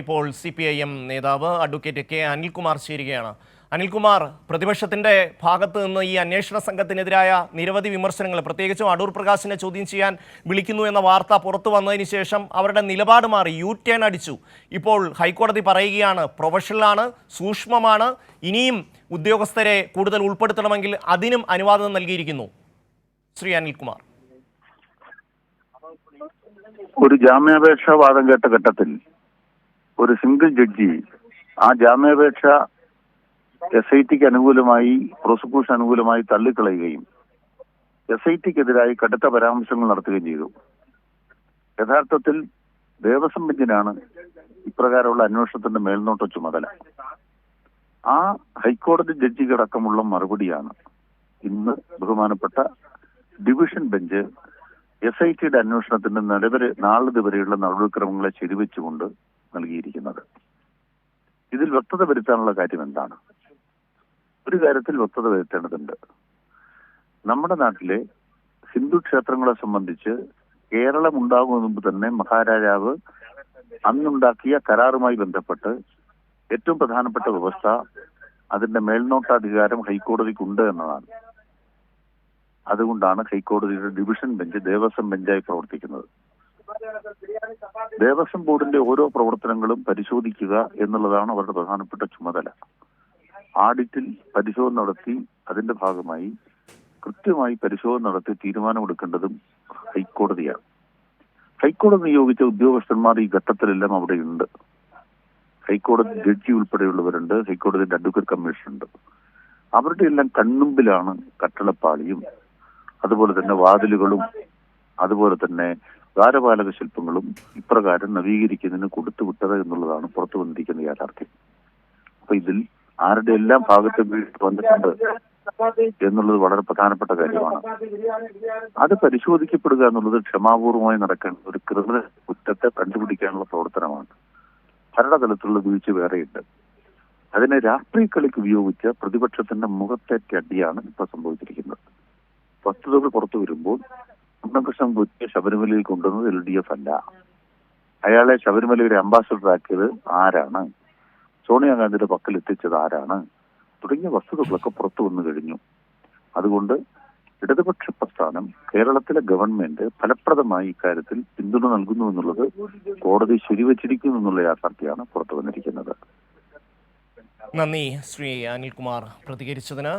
ഇപ്പോൾ CPIM നേതാവ് advocate K Anilkumar ചേരുകയാണ്. അനിൽകുമാർ, പ്രതിപക്ഷത്തിന്റെ ഭാഗത്ത് നിന്ന് ഈ അന്വേഷണ സംഘത്തിനെതിരായ നിരവധി വിമർശനങ്ങൾ, പ്രത്യേകിച്ചും അടൂർ പ്രകാശിനെ ചോദ്യം ചെയ്യാൻ വിളിക്കുന്നു എന്ന വാർത്ത പുറത്തു വന്നതിന് ശേഷം അവരുടെ നിലപാട് മാറി, U-turn അടിച്ചു. ഇപ്പോൾ ഹൈക്കോടതി പറയുകയാണ് പ്രൊഫഷണലാണ്, സൂക്ഷ്മമാണ്, ഇനിയും ഉദ്യോഗസ്ഥരെ കൂടുതൽ ഉൾപ്പെടുത്തണമെങ്കിൽ അതിനും അനുവാദം നൽകിയിരിക്കുന്നു. ശ്രീ അനിൽകുമാർ, ഒരു ജാമ്യാപേക്ഷ വാദം കേട്ട ഘട്ടത്തിൽ ഒരു സിംഗിൾ ജഡ്ജി ആ ജാമ്യാപേക്ഷ SITക്ക് അനുകൂലമായി, പ്രോസിക്യൂഷൻ അനുകൂലമായി തള്ളിക്കളയുകയും SITക്കെതിരായി കടുത്ത പരാമർശങ്ങൾ നടത്തുകയും ചെയ്തു. യഥാർത്ഥത്തിൽ ദേവസ്വം ബെഞ്ചിനാണ് ഇപ്രകാരമുള്ള അന്വേഷണത്തിന്റെ മേൽനോട്ട ചുമതല. ആ ഹൈക്കോടതി ജഡ്ജിക്കടക്കമുള്ള മറുപടിയാണ് ഇന്ന് ബഹുമാനപ്പെട്ട ഡിവിഷൻ ബെഞ്ച് SITയുടെ അന്വേഷണത്തിന്റെ നാളിതുവരെയുള്ള നടപടിക്രമങ്ങളെ ശരിവെച്ചുകൊണ്ട് നൽകിയിരിക്കുന്നത്. ഇതിൽ വ്യക്തത വരുത്താനുള്ള കാര്യം എന്താണ്? ഒരു കാര്യത്തിൽ വ്യക്തത വരുത്തേണ്ടതുണ്ട്. നമ്മുടെ നാട്ടിലെ ഹിന്ദു ക്ഷേത്രങ്ങളെ സംബന്ധിച്ച് കേരളം ഉണ്ടാകുന്നതിന് മുമ്പ് തന്നെ മഹാരാജാവ് അന്നുണ്ടാക്കിയ കരാറുമായി ബന്ധപ്പെട്ട് ഏറ്റവും പ്രധാനപ്പെട്ട വ്യവസ്ഥ അതിന്റെ മേൽനോട്ടാധികാരം ഹൈക്കോടതിക്കുണ്ട് എന്നതാണ്. അതുകൊണ്ടാണ് ഹൈക്കോടതിയുടെ ഡിവിഷൻ ബെഞ്ച് ദേവസ്വം ബെഞ്ചായി പ്രവർത്തിക്കുന്നത്. ദേവസ്വം ബോർഡിന്റെ ഓരോ പ്രവർത്തനങ്ങളും പരിശോധിക്കുക എന്നുള്ളതാണ് അവരുടെ പ്രധാനപ്പെട്ട ചുമതല. ആഡിറ്റിൽ പരിശോധന നടത്തി അതിന്റെ ഭാഗമായി കൃത്യമായി പരിശോധന നടത്തി തീരുമാനമെടുക്കേണ്ടതും ഹൈക്കോടതിയാണ്. ഹൈക്കോടതി നിയോഗിച്ച ഉദ്യോഗസ്ഥന്മാർ ഈ ഘട്ടത്തിലെല്ലാം അവിടെയുണ്ട്. ഹൈക്കോടതി ജഡ്ജി ഉൾപ്പെടെയുള്ളവരുണ്ട്, ഹൈക്കോടതിയുടെ അഡ്വക്കേറ്റ് കമ്മീഷനുണ്ട്. അവരുടെ എല്ലാം കൺമുമ്പിലാണ് കട്ടളപ്പാളിയും അതുപോലെ തന്നെ വാതിലുകളും അതുപോലെ തന്നെ ദ്വാരപാലക ശില്പങ്ങളും ഇപ്രകാരം നവീകരിക്കുന്നതിന് കൊടുത്തുവിട്ടത് എന്നുള്ളതാണ് പുറത്തു വന്നിരിക്കുന്ന യാഥാർത്ഥ്യം. അപ്പൊ ഇതിൽ ആരുടെ എല്ലാം ഭാഗത്ത് വന്നിട്ടുണ്ട് എന്നുള്ളത് വളരെ പ്രധാനപ്പെട്ട കാര്യമാണ്. അത് പരിശോധിക്കപ്പെടുക എന്നുള്ളത് ക്ഷമാപൂർവമായി നടക്കേണ്ട ഒരു ക്രിമിനൽ കുറ്റത്തെ കണ്ടുപിടിക്കാനുള്ള പ്രവർത്തനമാണ്. ഭരണതലത്തിലുള്ള വീഴ്ച വേറെയുണ്ട്. അതിനെ രാഷ്ട്രീയ കളിക്ക് ഉപയോഗിച്ച പ്രതിപക്ഷത്തിന്റെ മുഖത്തേറ്റ അടിയാണ് ഇപ്പൊ സംഭവിച്ചിരിക്കുന്നത്. വസ്തുതകൾ പുറത്തു വരുമ്പോൾ ഉണ്ണകൃഷ്ണൻ കുറ്റിയെ ശബരിമലയിൽ കൊണ്ടുവന്നത് LDF അല്ല. അയാളെ ശബരിമലയുടെ അംബാസഡർ ആക്കിയത് ആരാണ്? സോണിയാഗാന്ധിയുടെ പക്കൽ എത്തിച്ചത് ആരാണ്? തുടങ്ങിയ വസ്തുതകളൊക്കെ പുറത്തു വന്നു കഴിഞ്ഞു. അതുകൊണ്ട് ഇടതുപക്ഷ പ്രസ്ഥാനം, കേരളത്തിലെ ഗവൺമെന്റ് ഫലപ്രദമായി ഇക്കാര്യത്തിൽ പിന്തുണ നൽകുന്നു എന്നുള്ളത് കോടതി ശരിവച്ചിരിക്കുന്നു എന്നുള്ള യാഥാർത്ഥ്യമാണ് പുറത്തു വന്നിരിക്കുന്നത്. നന്ദി ശ്രീ അനിൽകുമാർ പ്രതികരിച്ചതിന്.